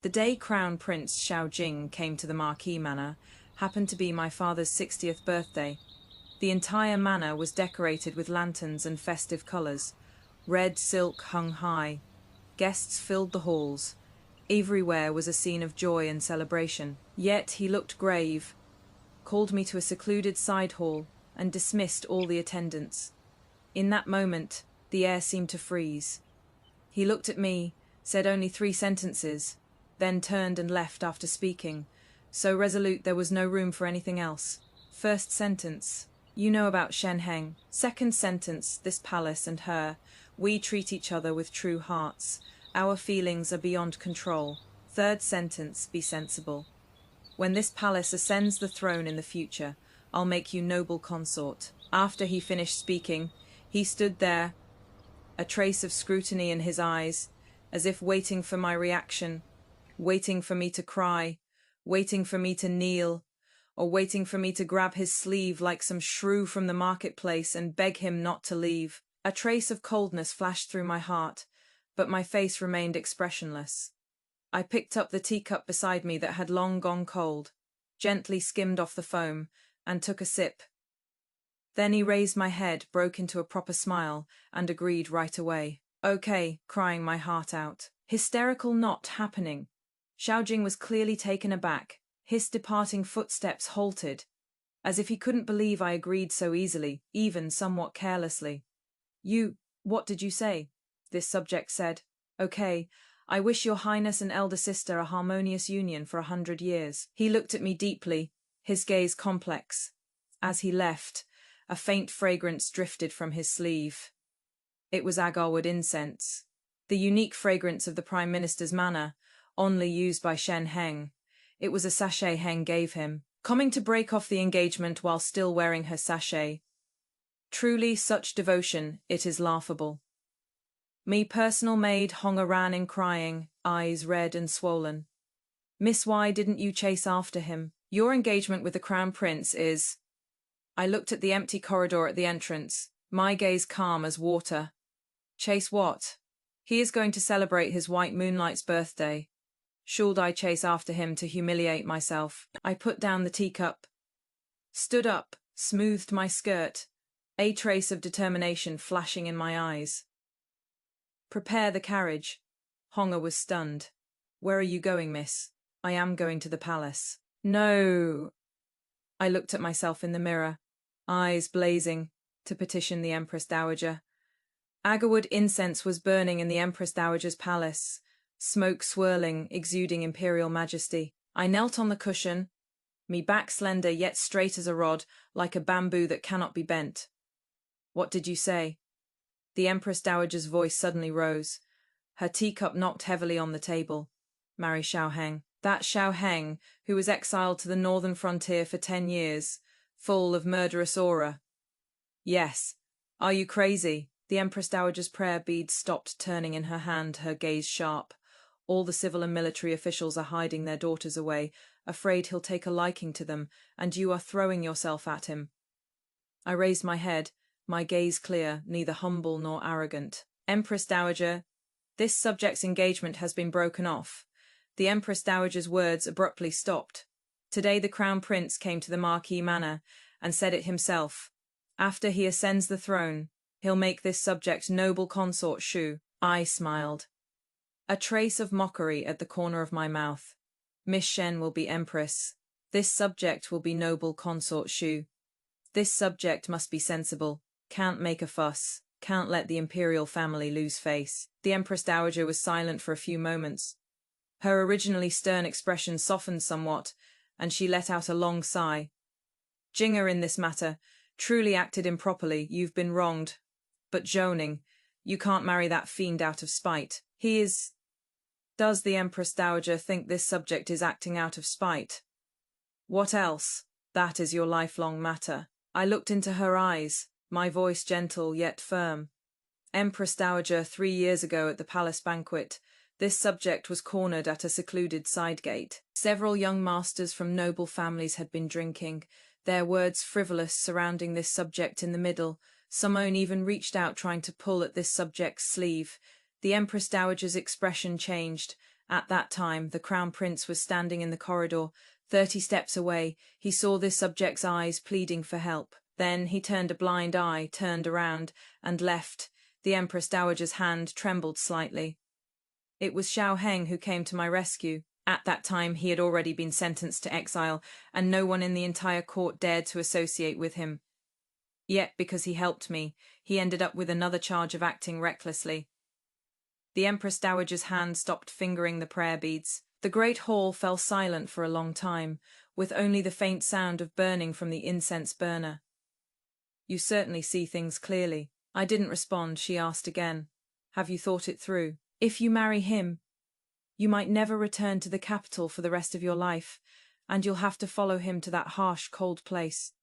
The day Crown Prince Xiaojing came to the Marquis Manor happened to be my father's 60th birthday. The entire manor was decorated with lanterns and festive colours. Red silk hung high. Guests filled the halls. Everywhere was a scene of joy and celebration. Yet he looked grave, called me to a secluded side hall, and dismissed all the attendants. In that moment, the air seemed to freeze. He looked at me, said only 3 sentences, then turned and left after speaking, so resolute there was no room for anything else. First sentence, you know about Shen Heng. Second sentence, this palace and her. We treat each other with true hearts. Our feelings are beyond control. Third sentence, be sensible. When this palace ascends the throne in the future, I'll make you noble consort. After he finished speaking, he stood there, a trace of scrutiny in his eyes, as if waiting for my reaction, waiting for me to cry, waiting for me to kneel, or waiting for me to grab his sleeve like some shrew from the marketplace and beg him not to leave. A trace of coldness flashed through my heart, but my face remained expressionless. I picked up the teacup beside me that had long gone cold, gently skimmed off the foam, and took a sip. Then he raised my head, broke into a proper smile, and agreed right away. Okay, crying my heart out. Hysterical not happening. Xiaojing was clearly taken aback. His departing footsteps halted, as if he couldn't believe I agreed so easily, even somewhat carelessly. What did you say? This subject said. Okay, I wish your highness and elder sister a harmonious union for 100 years. He looked at me deeply, his gaze complex. As he left, a faint fragrance drifted from his sleeve. It was agarwood incense, the unique fragrance of the Prime Minister's manor, only used by Shen Heng. It was a sachet Heng gave him, coming to break off the engagement while still wearing her sachet. Truly such devotion, it is laughable. Me personal maid Honga ran in crying, eyes red and swollen. Miss, why didn't you chase after him? Your engagement with the Crown Prince is... I looked at the empty corridor at the entrance, my gaze calm as water. Chase what? He is going to celebrate his white moonlight's birthday. Should I chase after him to humiliate myself? I put down the teacup, stood up, smoothed my skirt, a trace of determination flashing in my eyes. Prepare the carriage. Honga was stunned. Where are you going, miss? I am going to the palace. No. I looked at myself in the mirror, eyes blazing, to petition the Empress Dowager. Agarwood incense was burning in the Empress Dowager's palace, smoke swirling, exuding imperial majesty. I knelt on the cushion, me back slender yet straight as a rod, like a bamboo that cannot be bent. What did you say? The Empress Dowager's voice suddenly rose. Her teacup knocked heavily on the table. Marry Xiaoheng. That Xiaoheng, who was exiled to the northern frontier for 10 years, full of murderous aura. Yes. Are you crazy? The Empress Dowager's prayer beads stopped turning in her hand, her gaze sharp. All the civil and military officials are hiding their daughters away, afraid he'll take a liking to them, and you are throwing yourself at him. I raised my head, my gaze clear, neither humble nor arrogant. Empress Dowager, this subject's engagement has been broken off. The Empress Dowager's words abruptly stopped. Today the Crown Prince came to the Marquis Manor and said it himself. After he ascends the throne, he'll make this subject noble consort Shu. I smiled. A trace of mockery at the corner of my mouth. Miss Shen will be Empress. This subject will be noble consort Shu. This subject must be sensible, can't make a fuss, can't let the imperial family lose face. The Empress Dowager was silent for a few moments. Her originally stern expression softened somewhat, and she let out a long sigh. Jinger in this matter, truly acted improperly, you've been wronged. But Zhouning, you can't marry that fiend out of spite. He is... Does the Empress Dowager think this subject is acting out of spite? What else? That is your lifelong matter. I looked into her eyes, my voice gentle yet firm. Empress Dowager, 3 years ago at the palace banquet, this subject was cornered at a secluded side gate. Several young masters from noble families had been drinking, their words frivolous surrounding this subject in the middle. Someone even reached out trying to pull at this subject's sleeve. The Empress Dowager's expression changed, At that time, the crown prince was standing in the corridor, 30 steps away. He saw this subject's eyes pleading for help. Then he turned a blind eye, turned around, and left. The Empress Dowager's hand trembled slightly. It was Xiao Heng who came to my rescue. At that time, he had already been sentenced to exile, and no one in the entire court dared to associate with him. Yet, because he helped me, he ended up with another charge of acting recklessly. The Empress Dowager's hand stopped fingering the prayer beads. The great hall fell silent for a long time, with only the faint sound of burning from the incense burner. "You certainly see things clearly." I didn't respond. She asked again, "Have you thought it through? If you marry him, you might never return to the capital for the rest of your life, and you'll have to follow him to that harsh, cold place."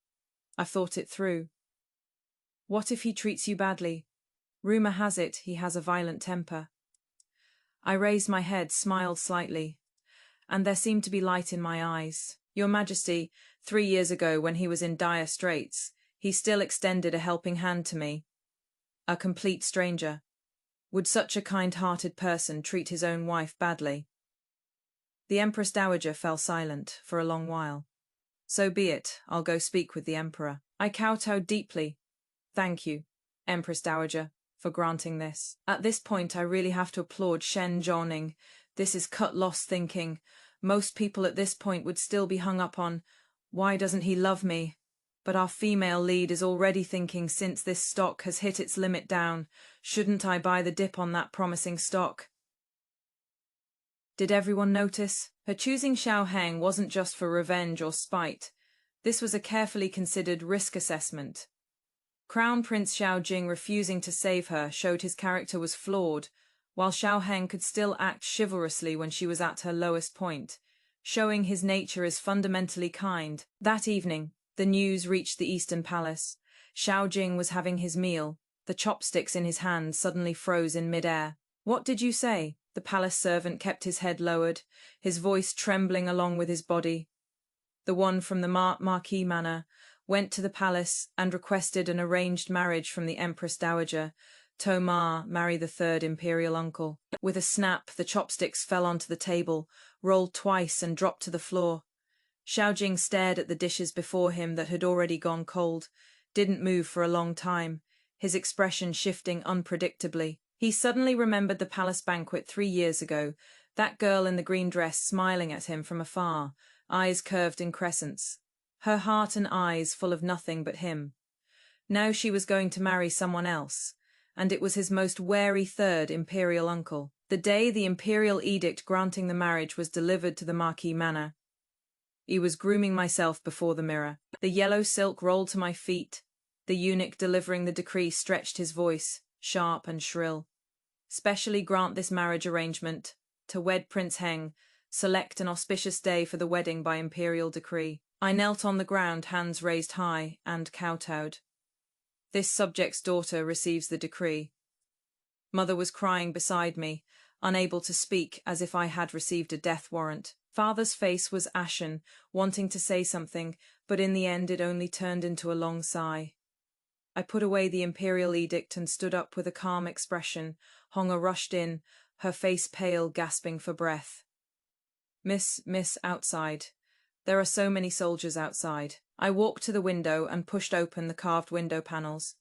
"I've thought it through." "What if he treats you badly? Rumor has it he has a violent temper." I raised my head, smiled slightly, and there seemed to be light in my eyes. "Your Majesty, 3 years ago when he was in dire straits, he still extended a helping hand to me. A complete stranger. Would such a kind-hearted person treat his own wife badly?" The Empress Dowager fell silent for a long while. "So be it. I'll go speak with the Emperor." I kowtowed deeply. "Thank you, Empress Dowager, for granting this." At this point, I really have to applaud Shen Zhongning. This is cut-loss thinking. Most people at this point would still be hung up on, "Why doesn't he love me?" But our female lead is already thinking, since this stock has hit its limit down, shouldn't I buy the dip on that promising stock? Did everyone notice? Her choosing Xiao Heng wasn't just for revenge or spite. This was a carefully considered risk assessment. Crown Prince Xiao Jing refusing to save her showed his character was flawed, while Xiao Heng could still act chivalrously when she was at her lowest point, showing his nature is fundamentally kind. That evening, the news reached the Eastern Palace. Xiao Jing was having his meal. The chopsticks in his hand suddenly froze in mid-air. "What did you say?" The palace servant kept his head lowered, his voice trembling along with his body. "The one from the Marquis Manor went to the palace and requested an arranged marriage from the Empress Dowager. Tomar marry the third imperial uncle." With a snap, the chopsticks fell onto the table, rolled twice and dropped to the floor. Xiao Jing stared at the dishes before him that had already gone cold, didn't move for a long time, his expression shifting unpredictably. He suddenly remembered the palace banquet 3 years ago, that girl in the green dress smiling at him from afar, eyes curved in crescents. Her heart and eyes full of nothing but him. Now she was going to marry someone else, and it was his most wary third imperial uncle. The day the imperial edict granting the marriage was delivered to the Marquis Manor, I was grooming myself before the mirror. The yellow silk rolled to my feet. The eunuch delivering the decree stretched his voice, sharp and shrill. "Specially grant this marriage arrangement, to wed Prince Heng, select an auspicious day for the wedding by imperial decree." I knelt on the ground, hands raised high, and kowtowed. "This subject's daughter receives the decree." Mother was crying beside me, unable to speak, as if I had received a death warrant. Father's face was ashen, wanting to say something, but in the end it only turned into a long sigh. I put away the imperial edict and stood up with a calm expression. Honga rushed in, her face pale, gasping for breath. Miss, outside. There are so many soldiers outside." I walked to the window and pushed open the carved window panels.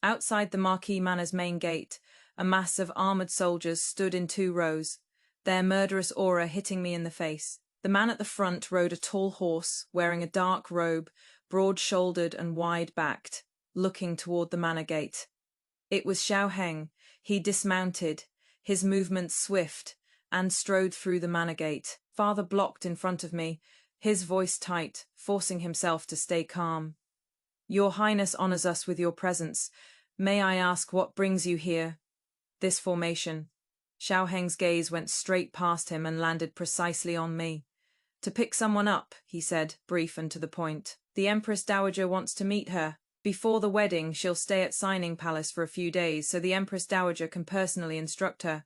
Outside the Marquis Manor's main gate, a mass of armored soldiers stood in 2 rows, their murderous aura hitting me in the face. The man at the front rode a tall horse, wearing a dark robe, broad-shouldered and wide-backed, looking toward the manor gate. It was Xiao Heng. He dismounted, his movements swift, and strode through the manor gate. Father blocked in front of me, his voice tight, forcing himself to stay calm. "Your Highness honors us with your presence. May I ask what brings you here?" "This formation." Xiao Heng's gaze went straight past him and landed precisely on me. "To pick someone up," he said, brief and to the point. "The Empress Dowager wants to meet her. Before the wedding, she'll stay at Signing Palace for a few days, so the Empress Dowager can personally instruct her."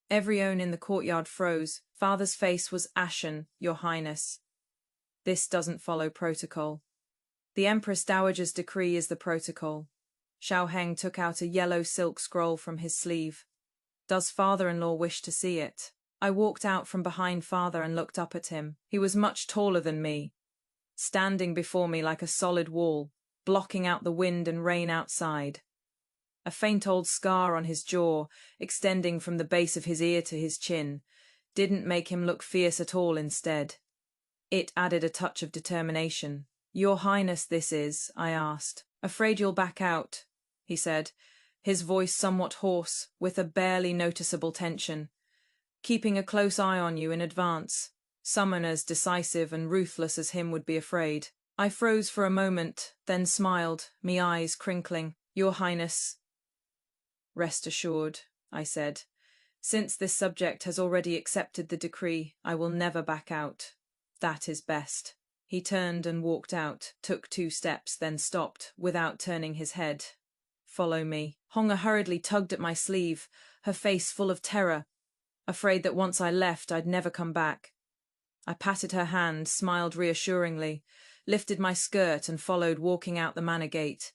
Every one in the courtyard froze. Father's face was ashen. "Your Highness. This doesn't follow protocol." "The Empress Dowager's decree is the protocol." Xiao Heng took out a yellow silk scroll from his sleeve. "Does father-in-law wish to see it?" I walked out from behind father and looked up at him. He was much taller than me, standing before me like a solid wall, blocking out the wind and rain outside. A faint old scar on his jaw, extending from the base of his ear to his chin, didn't make him look fierce at all. Instead, it added a touch of determination. "Your Highness, this is?" I asked. "Afraid you'll back out," he said, his voice somewhat hoarse, with a barely noticeable tension. "Keeping a close eye on you in advance. Someone as decisive and ruthless as him would be afraid." I froze for a moment, then smiled, me eyes crinkling. "Your Highness, rest assured," I said. "Since this subject has already accepted the decree, I will never back out. That is best." He turned and walked out, took 2 steps, then stopped, without turning his head. "Follow me." Honga hurriedly tugged at my sleeve, her face full of terror, afraid that once I left, I'd never come back. I patted her hand, smiled reassuringly, lifted my skirt and followed, walking out the manor gate.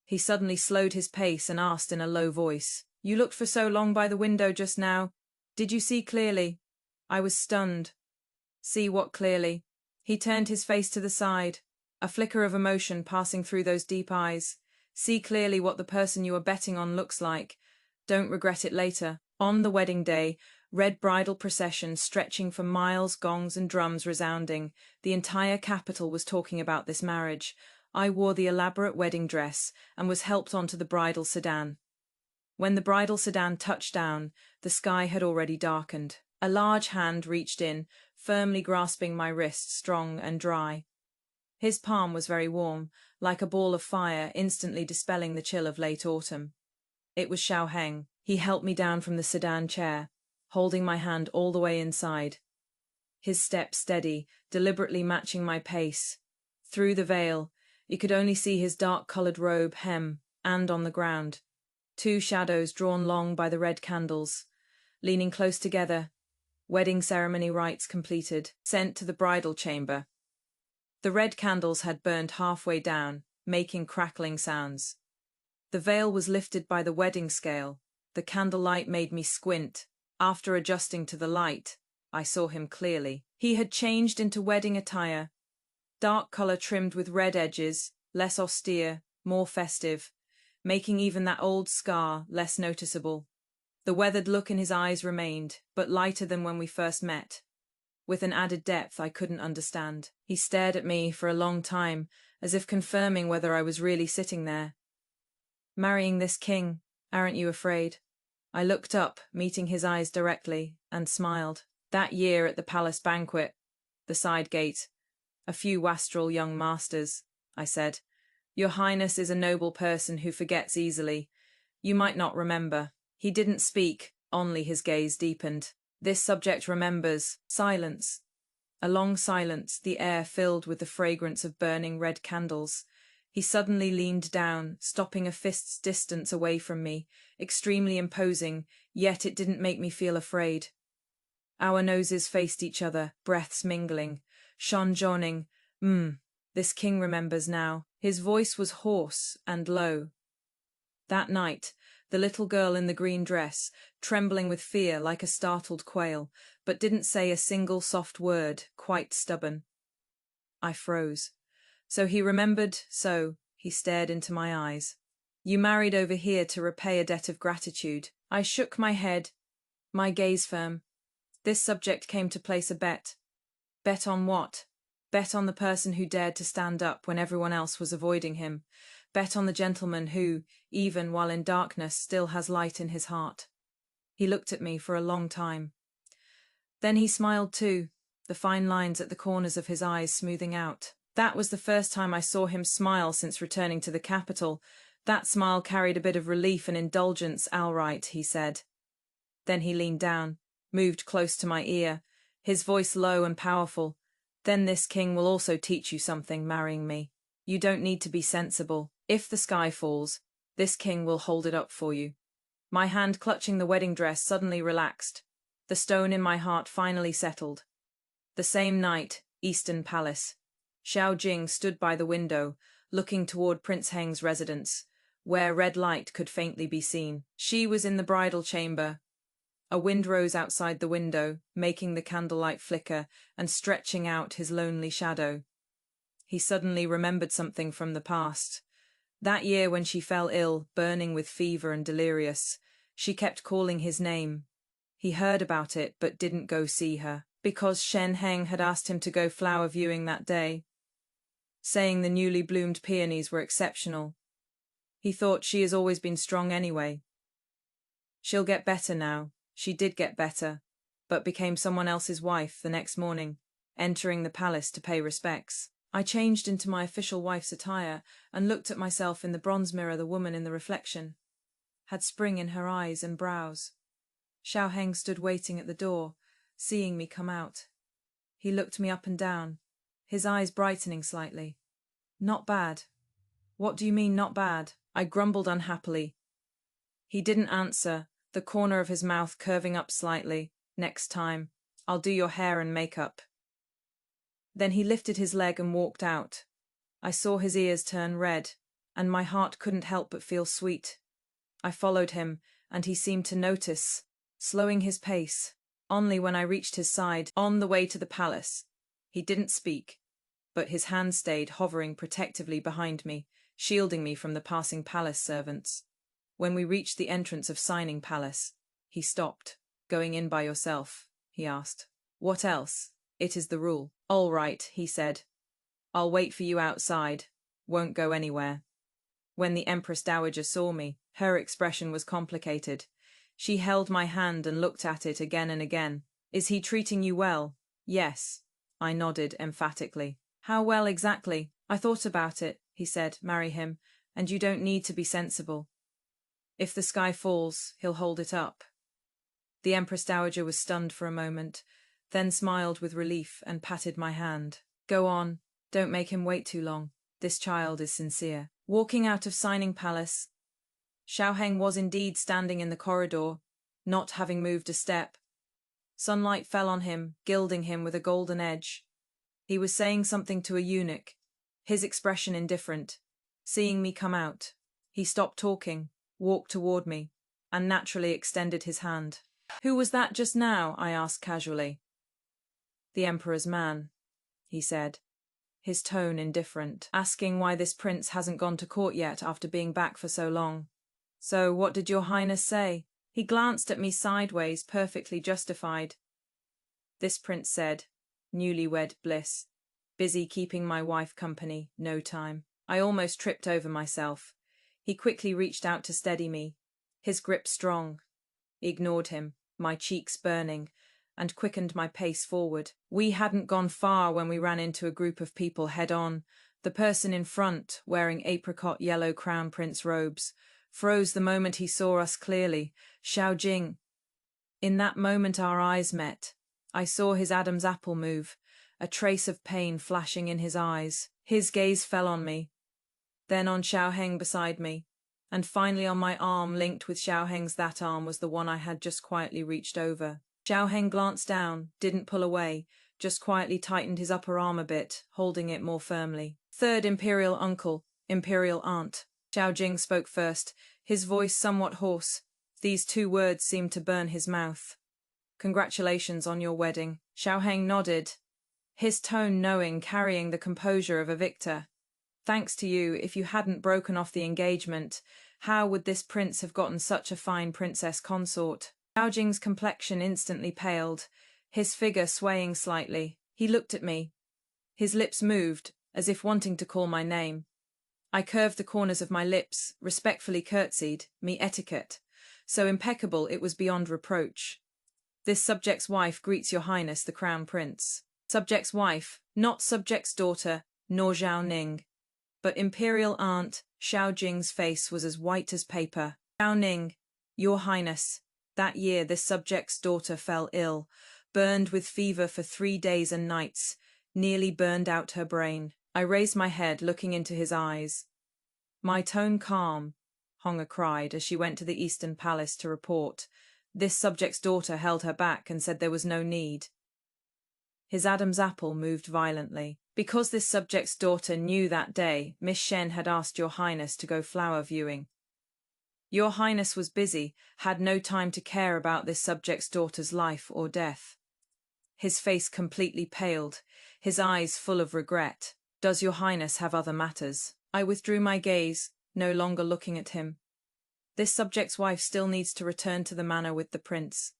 He suddenly slowed his pace and asked in a low voice, "You looked for so long by the window just now. Did you see clearly?" I was stunned. "See what clearly?" He turned his face to the side, a flicker of emotion passing through those deep eyes. "See clearly what the person you are betting on looks like. Don't regret it later." On the wedding day, red bridal procession stretching for miles, gongs and drums resounding. The entire capital was talking about this marriage. I wore the elaborate wedding dress and was helped onto the bridal sedan. When the bridal sedan touched down, the sky had already darkened. A large hand reached in, firmly grasping my wrist, strong and dry. His palm was very warm, like a ball of fire, instantly dispelling the chill of late autumn. It was Xiao Heng. He helped me down from the sedan chair, holding my hand all the way inside. His step steady, deliberately matching my pace. Through the veil, you could only see his dark-coloured robe hem, and on the ground, 2 shadows drawn long by the red candles. Leaning close together, wedding ceremony rites completed, sent to the bridal chamber. The red candles had burned halfway down, making crackling sounds. The veil was lifted by the wedding scale. The candlelight made me squint. After adjusting to the light, I saw him clearly. He had changed into wedding attire, dark colour trimmed with red edges, less austere, more festive, making even that old scar less noticeable. The weathered look in his eyes remained, but lighter than when we first met, with an added depth I couldn't understand. He stared at me for a long time, as if confirming whether I was really sitting there. "Marrying this king, aren't you afraid?" I looked up, meeting his eyes directly, and smiled. "That year at the palace banquet, the side gate, a few wastrel young masters," I said. "Your Highness is a noble person who forgets easily. You might not remember." He didn't speak, only his gaze deepened. "This subject remembers." Silence. A long silence, the air filled with the fragrance of burning red candles. He suddenly leaned down, stopping a fist's distance away from me, extremely imposing, yet it didn't make me feel afraid. Our noses faced each other, breaths mingling. Shonjoning, this king remembers now." His voice was hoarse and low. That night, the little girl in the green dress, trembling with fear like a startled quail, but didn't say a single soft word, quite stubborn. I froze. So he remembered, so he stared into my eyes. "You married over here to repay a debt of gratitude." I shook my head, my gaze firm. "This subject came to place a bet." Bet on what? Bet on the person who dared to stand up when everyone else was avoiding him. Bet on the gentleman who, even while in darkness, still has light in his heart. He looked at me for a long time. Then he smiled too, the fine lines at the corners of his eyes smoothing out. That was the first time I saw him smile since returning to the capital. That smile carried a bit of relief and indulgence. "All right," he said. Then he leaned down, moved close to my ear, his voice low and powerful. "Then this king will also teach you something, marrying me. You don't need to be sensible. If the sky falls, this king will hold it up for you." My hand clutching the wedding dress suddenly relaxed. The stone in my heart finally settled. The same night, Eastern Palace. Xiao Jing stood by the window, looking toward Prince Heng's residence, where red light could faintly be seen. She was in the bridal chamber, A wind rose outside the window, making the candlelight flicker and stretching out his lonely shadow. He suddenly remembered something from the past. That year when she fell ill, burning with fever and delirious, she kept calling his name. He heard about it but didn't go see her, because Shen Heng had asked him to go flower viewing that day, saying the newly bloomed peonies were exceptional. He thought she has always been strong anyway. She'll get better now. She did get better, but became someone else's wife the next morning, entering the palace to pay respects. I changed into my official wife's attire and looked at myself in the bronze mirror. The woman in the reflection had spring in her eyes and brows. Xiao Heng stood waiting at the door, seeing me come out. He looked me up and down, his eyes brightening slightly. Not bad. What do you mean, not bad? I grumbled unhappily. He didn't answer, the corner of his mouth curving up slightly. Next time, I'll do your hair and makeup. Then he lifted his leg and walked out. I saw his ears turn red, and my heart couldn't help but feel sweet. I followed him, and he seemed to notice, slowing his pace. Only when I reached his side, on the way to the palace. He didn't speak, but his hand stayed hovering protectively behind me, shielding me from the passing palace servants. When we reached the entrance of Signing Palace, he stopped. Going in by yourself? He asked. What else? It is the rule. All right, he said. I'll wait for you outside. Won't go anywhere. When the Empress Dowager saw me, her expression was complicated. She held my hand and looked at it again and again. Is he treating you well? Yes. I nodded emphatically. How well exactly? I thought about it, he said. Marry him, and you don't need to be sensible. If the sky falls, he'll hold it up. The Empress Dowager was stunned for a moment, then smiled with relief and patted my hand. Go on, don't make him wait too long. This child is sincere. Walking out of Signing Palace, Xiao Heng was indeed standing in the corridor, not having moved a step. Sunlight fell on him, gilding him with a golden edge. He was saying something to a eunuch, his expression indifferent. Seeing me come out, he stopped talking, walked toward me, and naturally extended his hand. Who was that just now? I asked casually. The Emperor's man, he said, his tone indifferent, asking why this prince hasn't gone to court yet after being back for so long. So, what did your highness say? He glanced at me sideways, perfectly justified. This prince said, newlywed bliss. Busy keeping my wife company, no time. I almost tripped over myself. He quickly reached out to steady me, his grip strong. Ignored him, my cheeks burning, and quickened my pace forward. We hadn't gone far when we ran into a group of people head-on. The person in front, wearing apricot yellow crown prince robes, froze the moment he saw us clearly. Xiao Jing. In that moment our eyes met. I saw his Adam's apple move, a trace of pain flashing in his eyes. His gaze fell on me, then on Xiao Heng beside me, and finally on my arm linked with Xiao Heng's. That arm was the one I had just quietly reached over. Xiao Heng glanced down, didn't pull away, just quietly tightened his upper arm a bit, holding it more firmly. Third Imperial Uncle, Imperial Aunt. Xiao Jing spoke first, his voice somewhat hoarse. These two words seemed to burn his mouth. Congratulations on your wedding. Xiao Heng nodded, his tone knowing, carrying the composure of a victor. Thanks to you. If you hadn't broken off the engagement, how would this prince have gotten such a fine princess consort? Xiao Jing's complexion instantly paled, his figure swaying slightly. He looked at me. His lips moved, as if wanting to call my name. I curved the corners of my lips, respectfully curtsied, me etiquette, so impeccable it was beyond reproach. This subject's wife greets your highness the crown prince. Subject's wife, not subject's daughter, nor Zhao Ning, but imperial aunt. Xiao Jing's face was as white as paper. Zhao Ning, your highness, that year this subject's daughter fell ill, burned with fever for 3 days and nights, nearly burned out her brain. I raised my head, looking into his eyes. My tone calm, Honga cried as she went to the Eastern Palace to report. This subject's daughter held her back and said there was no need. His Adam's apple moved violently. Because this subject's daughter knew that day, Miss Shen had asked your highness to go flower viewing. Your Highness was busy, had no time to care about this subject's daughter's life or death. His face completely paled, his eyes full of regret. Does your Highness have other matters? I withdrew my gaze, no longer looking at him. This subject's wife still needs to return to the manor with the prince.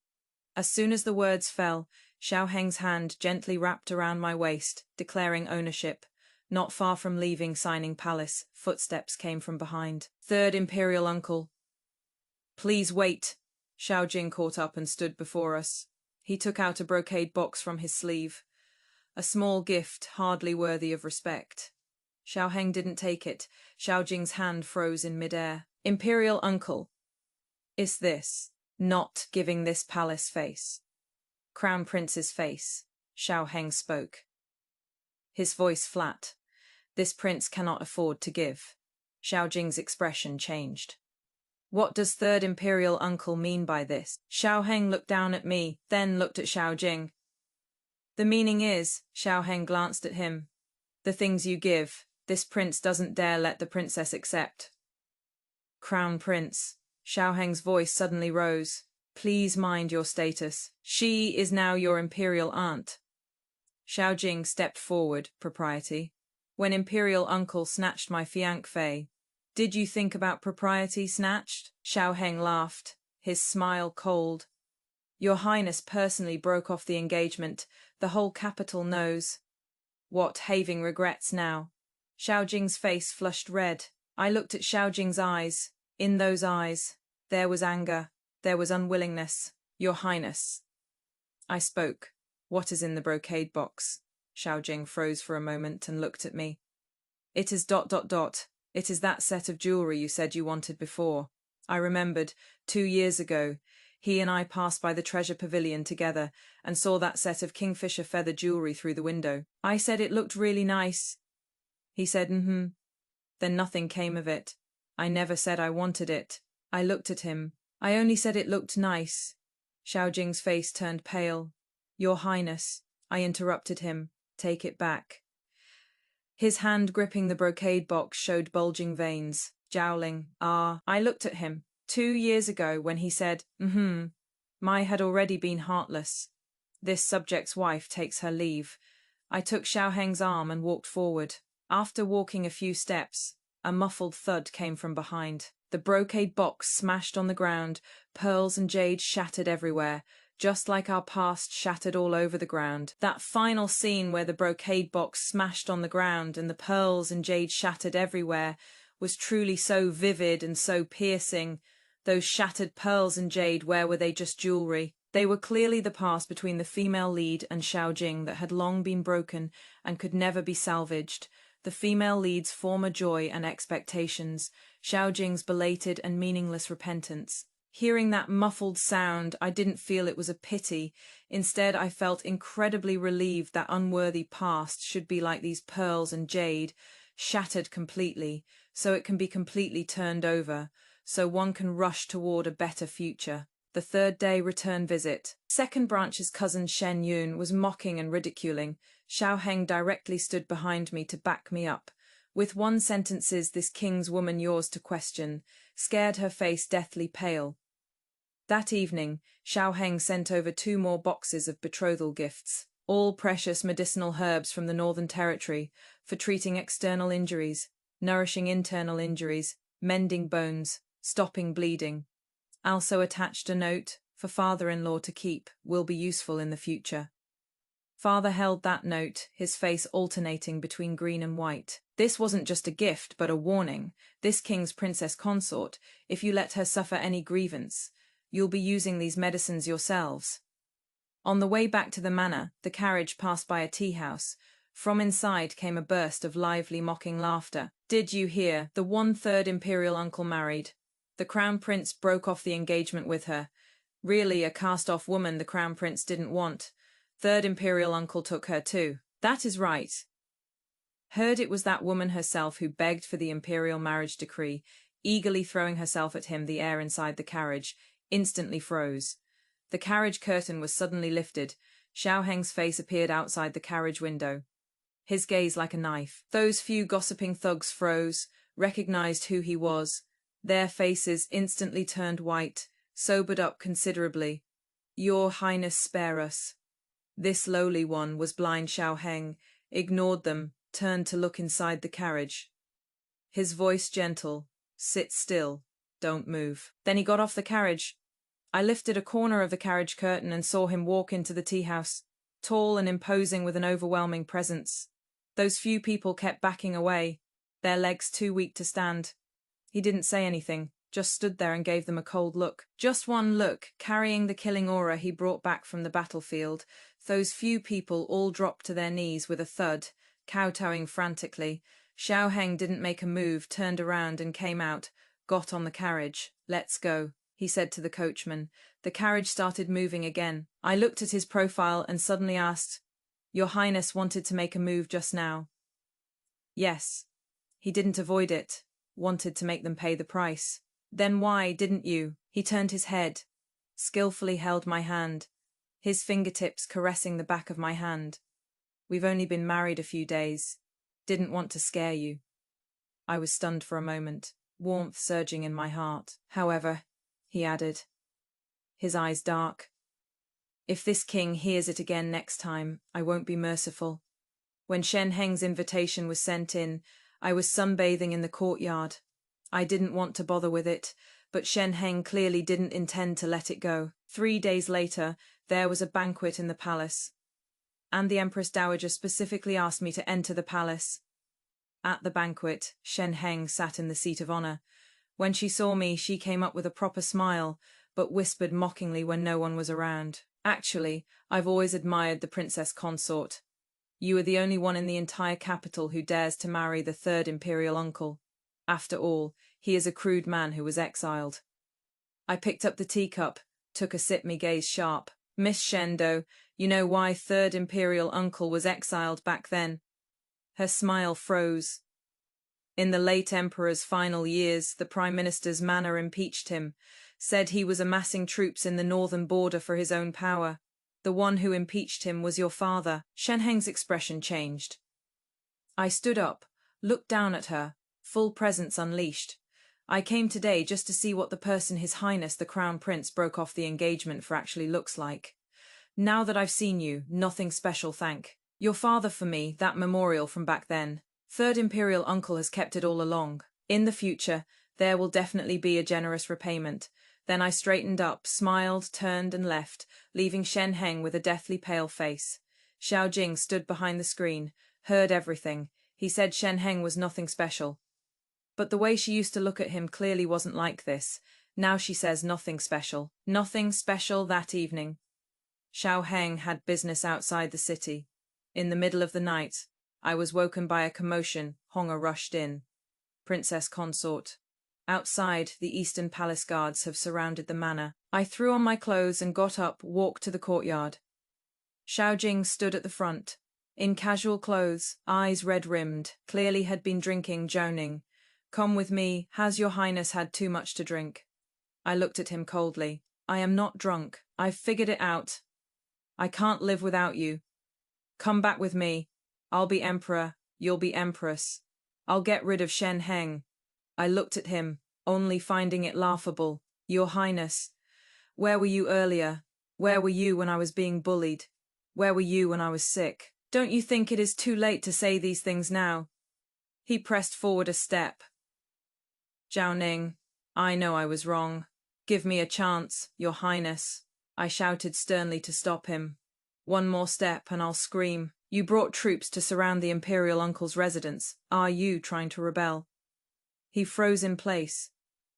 As soon as the words fell, Xiao Heng's hand gently wrapped around my waist, declaring ownership. Not far from leaving Signing Palace, footsteps came from behind. Third Imperial Uncle. Please wait. Xiao Jing caught up and stood before us. He took out a brocade box from his sleeve. A small gift, hardly worthy of respect. Xiao Heng didn't take it. Xiao Jing's hand froze in midair. Imperial Uncle. Is this not giving this palace face? Crown Prince's face. Xiao Heng spoke. His voice flat. This prince cannot afford to give. Xiao Jing's expression changed. What does Third Imperial Uncle mean by this? Xiao Heng looked down at me, then looked at Xiao Jing. The meaning is, Xiao Heng glanced at him. The things you give, this prince doesn't dare let the princess accept. Crown Prince. Xiao Heng's voice suddenly rose. Please mind your status. She is now your imperial aunt. Xiao Jing stepped forward, propriety. When Imperial Uncle snatched my fiancée, did you think about propriety snatched? Xiao Heng laughed, his smile cold. Your Highness personally broke off the engagement. The whole capital knows. What having regrets now? Xiao Jing's face flushed red. I looked at Xiao Jing's eyes. In those eyes, there was anger. There was unwillingness. Your Highness. I spoke. What is in the brocade box? Xiao Jing froze for a moment and looked at me. It is ... It is that set of jewelry you said you wanted before. I remembered, 2 years ago, he and I passed by the treasure pavilion together and saw that set of kingfisher feather jewelry through the window. I said it looked really nice. He said, Then nothing came of it. I never said I wanted it. I looked at him. I only said it looked nice. Xiao Jing's face turned pale. Your Highness, I interrupted him. Take it back. His hand gripping the brocade box showed bulging veins, jowling. I looked at him. 2 years ago when he said, my had already been heartless. This subject's wife takes her leave. I took Xiao Heng's arm and walked forward. After walking a few steps, a muffled thud came from behind. The brocade box smashed on the ground, pearls and jade shattered everywhere, just like our past shattered all over the ground. That final scene where the brocade box smashed on the ground and the pearls and jade shattered everywhere was truly so vivid and so piercing. Those shattered pearls and jade, where were they just jewelry? They were clearly the past between the female lead and Xiao Jing that had long been broken and could never be salvaged. The female lead's former joy and expectations, Xiao Jing's belated and meaningless repentance. Hearing that muffled sound, I didn't feel it was a pity. Instead, I felt incredibly relieved that unworthy past should be like these pearls and jade, shattered completely, so it can be completely turned over, so one can rush toward a better future. The third day return visit. Second branch's cousin Shen Yun was mocking and ridiculing. Xiao Heng directly stood behind me to back me up. With one sentences, this king's woman yours to question, scared her face deathly pale. That evening, Xiao Heng sent over 2 more boxes of betrothal gifts, all precious medicinal herbs from the Northern Territory, for treating external injuries, nourishing internal injuries, mending bones, stopping bleeding. Also attached a note, for father-in-law to keep, will be useful in the future. Father held that note, his face alternating between green and white. This wasn't just a gift, but a warning. This king's princess consort, if you let her suffer any grievance, you'll be using these medicines yourselves. On the way back to the manor, the carriage passed by a tea house. From inside came a burst of lively mocking laughter. Did you hear? The 1/3 Imperial Uncle married. The Crown Prince broke off the engagement with her. Really a cast-off woman the Crown Prince didn't want. Third Imperial Uncle took her too. That is right. Heard it was that woman herself who begged for the imperial marriage decree, eagerly throwing herself at him. The air inside the carriage instantly froze. The carriage curtain was suddenly lifted. Xiao Heng's face appeared outside the carriage window. His gaze like a knife. Those few gossiping thugs froze, recognized who he was. Their faces instantly turned white, sobered up considerably. "Your Highness, spare us." This lowly one was blind Xiaoheng, ignored them, turned to look inside the carriage. His voice gentle, "Sit still, don't move." Then he got off the carriage. I lifted a corner of the carriage curtain and saw him walk into the tea house, tall and imposing with an overwhelming presence. Those few people kept backing away, their legs too weak to stand. He didn't say anything, just stood there and gave them a cold look. Just one look, carrying the killing aura he brought back from the battlefield. Those few people all dropped to their knees with a thud, kowtowing frantically. Xiaoheng didn't make a move, turned around and came out, got on the carriage. "Let's go," he said to the coachman. The carriage started moving again. I looked at his profile and suddenly asked, "Your Highness wanted to make a move just now?" "Yes." He didn't avoid it, wanted to make them pay the price. "Then why didn't you?" He turned his head, skillfully held my hand, his fingertips caressing the back of my hand. "We've only been married a few days. Didn't want to scare you." I was stunned for a moment, warmth surging in my heart. "However," he added, his eyes dark, "if this king hears it again next time, I won't be merciful." When Shen Heng's invitation was sent in, I was sunbathing in the courtyard. I didn't want to bother with it, but Shen Heng clearly didn't intend to let it go. 3 days later, there was a banquet in the palace, and the Empress Dowager specifically asked me to enter the palace. At the banquet, Shen Heng sat in the seat of honor. When she saw me, she came up with a proper smile, but whispered mockingly when no one was around. "Actually, I've always admired the princess consort. You are the only one in the entire capital who dares to marry the third imperial uncle. After all, he is a crude man who was exiled." I picked up the teacup, took a sip, me gaze sharp. "Miss Shendo, you know why third imperial uncle was exiled back then?" Her smile froze. "In the late emperor's final years, the prime minister's manner impeached him, said he was amassing troops in the northern border for his own power. The one who impeached him was your father." Shen Heng's expression changed. I stood up, looked down at her, full presence unleashed. "I came today just to see what the person His Highness the Crown Prince broke off the engagement for actually looks like. Now that I've seen you, nothing special, thank. Your father for me, that memorial from back then. Third imperial uncle has kept it all along. In the future, there will definitely be a generous repayment." Then I straightened up, smiled, turned and left, leaving Shen Heng with a deathly pale face. Xiao Jing stood behind the screen, heard everything. He said Shen Heng was nothing special. But the way she used to look at him clearly wasn't like this. Now she says nothing special. Nothing special that evening. Xiao Heng had business outside the city. In the middle of the night, I was woken by a commotion. Honga rushed in. "Princess consort. Outside, the Eastern Palace guards have surrounded the manor." I threw on my clothes and got up, walked to the courtyard. Xiao Jing stood at the front, in casual clothes, eyes red-rimmed, clearly had been drinking Jiaoning. "Come with me, has your highness had too much to drink?" I looked at him coldly. "I am not drunk. I've figured it out. I can't live without you. Come back with me. I'll be emperor, you'll be empress. I'll get rid of Shen Heng." I looked at him, only finding it laughable. "Your Highness, where were you earlier? Where were you when I was being bullied? Where were you when I was sick? Don't you think it is too late to say these things now?" He pressed forward a step. "Jiaoning, I know I was wrong. Give me a chance, Your Highness." I shouted sternly to stop him. "One more step and I'll scream. You brought troops to surround the imperial uncle's residence. Are you trying to rebel?" He froze in place.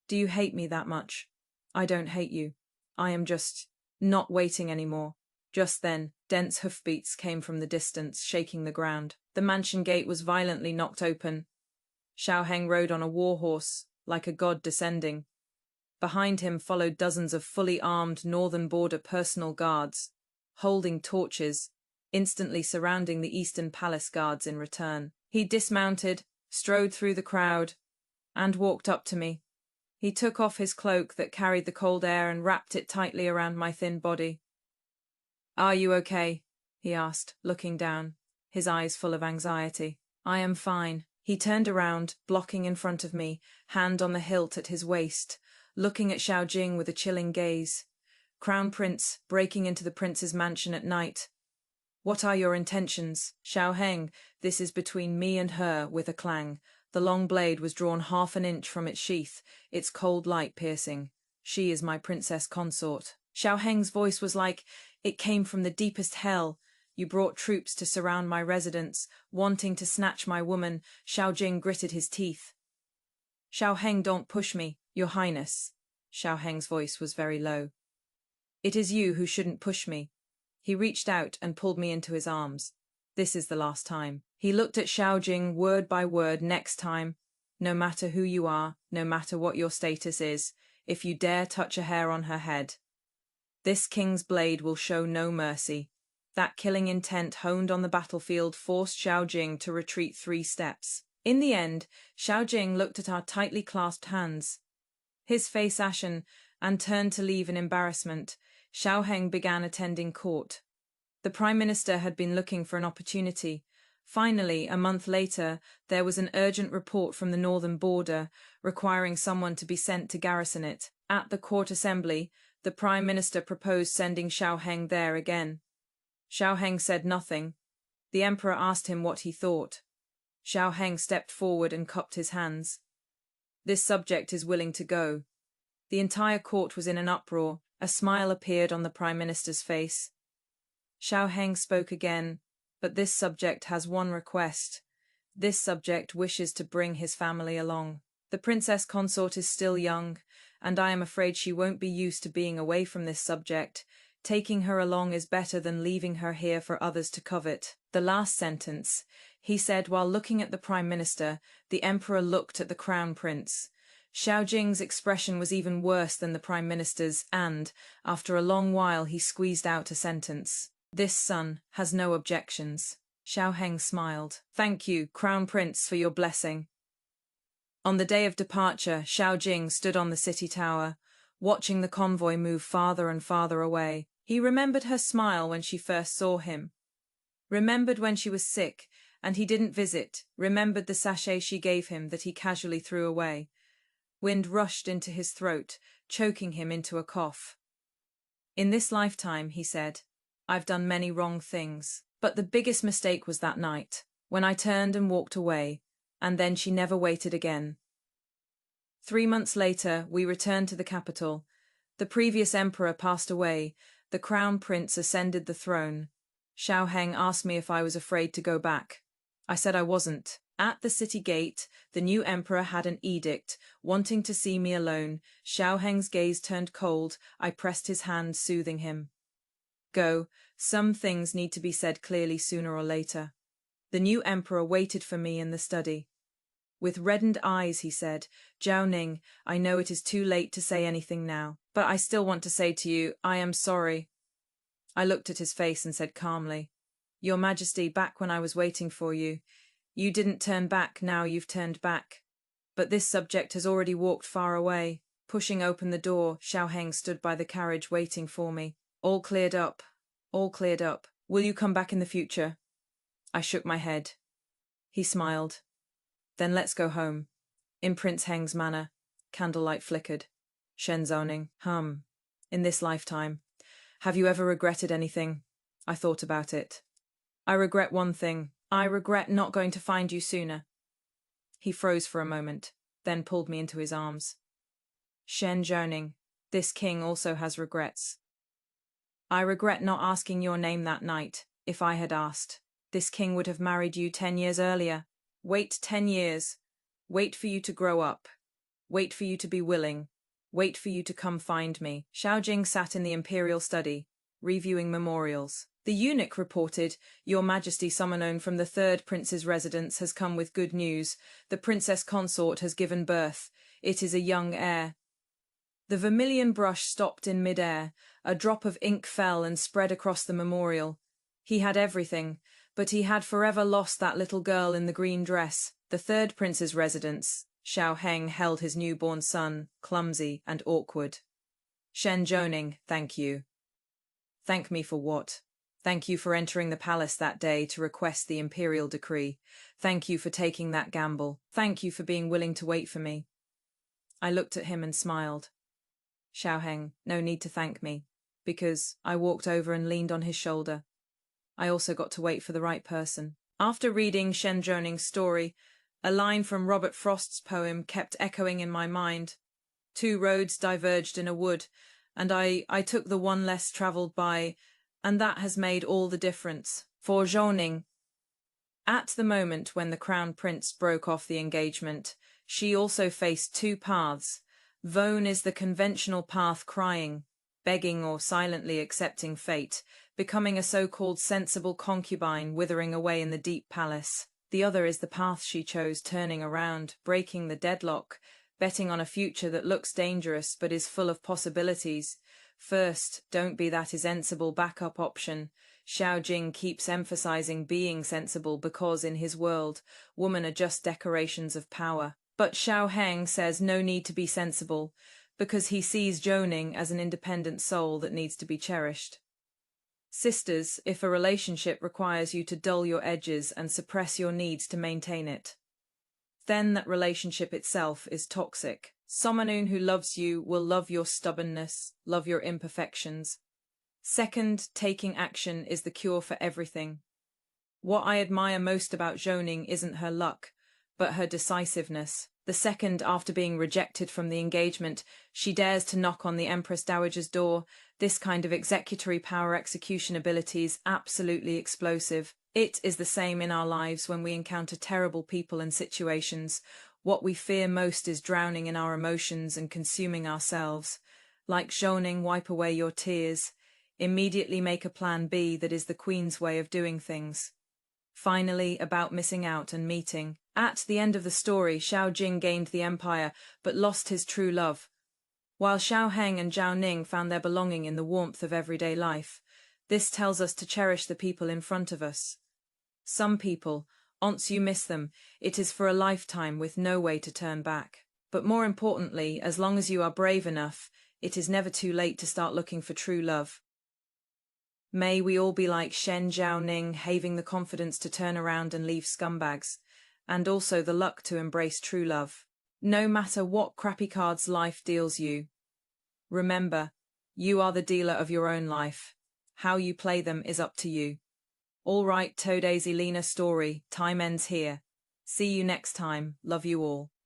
"Do you hate me that much?" "I don't hate you. I am just not waiting anymore." Just then, dense hoofbeats came from the distance, shaking the ground. The mansion gate was violently knocked open. Xiao Heng rode on a war horse, like a god descending. Behind him followed dozens of fully armed northern border personal guards, holding torches, instantly surrounding the Eastern Palace guards in return. He dismounted, strode through the crowd, and walked up to me. He took off his cloak that carried the cold air and wrapped it tightly around my thin body. "Are you okay?" he asked, looking down, his eyes full of anxiety. "I am fine," He turned around, blocking in front of me, hand on the hilt at his waist, looking at Xiaojing with a chilling gaze. Crown Prince, breaking into the prince's mansion at night. What are your intentions? Xiaoheng, this is between me and her, with a clang. The long blade was drawn 1/2 an inch from its sheath, its cold light piercing. She is my princess consort. Xiaoheng's voice was like it came from the deepest hell. You brought troops to surround my residence, wanting to snatch my woman. Xiaojing gritted his teeth. Xiaoheng, don't push me, your highness. Xiaoheng's voice was very low. It is you who shouldn't push me. He reached out and pulled me into his arms. This is the last time. He looked at Xiaojing word by word. Next time, no matter who you are, no matter what your status is, if you dare touch a hair on her head, this king's blade will show no mercy. That killing intent honed on the battlefield forced Xiaojing to retreat 3 steps. In the end, Xiaojing looked at our tightly clasped hands, his face ashen, and turned to leave in embarrassment. Xiaoheng began attending court. The Prime Minister had been looking for an opportunity. Finally, a month later, there was an urgent report from the northern border requiring someone to be sent to garrison it. At the court assembly, the Prime Minister proposed sending Xiaoheng there again. Xiaoheng said nothing. The Emperor asked him what he thought. Xiaoheng stepped forward and cupped his hands. This subject is willing to go. The entire court was in an uproar. A smile appeared on the Prime Minister's face. Xiaoheng spoke again, but this subject has one request. This subject wishes to bring his family along. The princess consort is still young, and I am afraid she won't be used to being away from this subject. Taking her along is better than leaving her here for others to covet. The last sentence, he said while looking at the Prime Minister. The Emperor looked at the Crown Prince. Xiaojing's expression was even worse than the Prime Minister's, and, after a long while, he squeezed out a sentence. This son has no objections. Xiaoheng smiled. Thank you, Crown Prince, for your blessing. On the day of departure, Xiaojing stood on the city tower, watching the convoy move farther and farther away. He remembered her smile when she first saw him. Remembered when she was sick, and he didn't visit. Remembered the sachet she gave him that he casually threw away. Wind rushed into his throat, choking him into a cough. In this lifetime, he said, I've done many wrong things, but the biggest mistake was that night, when I turned and walked away, and then she never waited again. 3 months later, we returned to the capital. The previous emperor passed away. The crown prince ascended the throne. Xiaoheng asked me if I was afraid to go back. I said I wasn't. At the city gate, the new emperor had an edict, wanting to see me alone. Xiaoheng's gaze turned cold. I pressed his hand, soothing him. Go. Some things need to be said clearly sooner or later. The new emperor waited for me in the study. With reddened eyes, he said, Zhao Ning, I know it is too late to say anything now, but I still want to say to you, I am sorry. I looked at his face and said calmly, Your Majesty, back when I was waiting for you, you didn't turn back, now you've turned back. But this subject has already walked far away. Pushing open the door, Xiaoheng stood by the carriage waiting for me. All cleared up. All cleared up. Will you come back in the future? I shook my head. He smiled. Then let's go home. In Prince Heng's manner. Candlelight flickered. Shenzhoning. In this lifetime. Have you ever regretted anything? I thought about it. I regret one thing. I regret not going to find you sooner. He froze for a moment, then pulled me into his arms. Shenzhoning. This king also has regrets. I regret not asking your name that night. If I had asked, this king would have married you 10 years earlier. Wait 10 years. Wait for you to grow up. Wait for you to be willing. Wait for you to come find me. Xiaojing sat in the imperial study, reviewing memorials. The eunuch reported, Your Majesty, someone from the third prince's residence has come with good news. The princess consort has given birth. It is a young heir. The vermilion brush stopped in mid-air. A drop of ink fell and spread across the memorial. He had everything, but he had forever lost that little girl in the green dress. The third prince's residence. Xiaoheng held his newborn son, clumsy and awkward. Shenzhoning, thank you. Thank me for what? Thank you for entering the palace that day to request the imperial decree. Thank you for taking that gamble. Thank you for being willing to wait for me. I looked at him and smiled. Xiaoheng, no need to thank me, because I walked over and leaned on his shoulder. I also got to wait for the right person. After reading Shen Zhoning's story, a line from Robert Frost's poem kept echoing in my mind. Two roads diverged in a wood, and I took the one less travelled by, and that has made all the difference. For Zhoning. At the moment when the crown prince broke off the engagement, she also faced two paths. Vone is the conventional path, crying, begging or silently accepting fate, becoming a so-called sensible concubine withering away in the deep palace. The other is the path she chose, turning around, breaking the deadlock, betting on a future that looks dangerous but is full of possibilities. First, don't be that sensible backup option. Xiao Jing keeps emphasizing being sensible because in his world, women are just decorations of power. But Xiao Heng says no need to be sensible, because he sees Zhoning as an independent soul that needs to be cherished. Sisters, if a relationship requires you to dull your edges and suppress your needs to maintain it, then that relationship itself is toxic. Someone who loves you will love your stubbornness, love your imperfections. Second, taking action is the cure for everything. What I admire most about Zhoning isn't her luck, but her decisiveness. The second, after being rejected from the engagement, she dares to knock on the Empress Dowager's door. This kind of executory power execution ability is absolutely explosive. It is the same in our lives when we encounter terrible people and situations. What we fear most is drowning in our emotions and consuming ourselves. Like Zhoning, wipe away your tears. Immediately make a plan B that is the Queen's way of doing things. Finally, about missing out and meeting. At the end of the story, Xiao Jing gained the empire, but lost his true love. While Xiao Heng and Zhao Ning found their belonging in the warmth of everyday life, this tells us to cherish the people in front of us. Some people, once you miss them, it is for a lifetime with no way to turn back. But more importantly, as long as you are brave enough, it is never too late to start looking for true love. May we all be like Shen Zhaoning, having the confidence to turn around and leave scumbags, and also the luck to embrace true love. No matter what crappy cards life deals you, remember, you are the dealer of your own life. How you play them is up to you. All right, today's Elena story, time ends here. See you next time, love you all.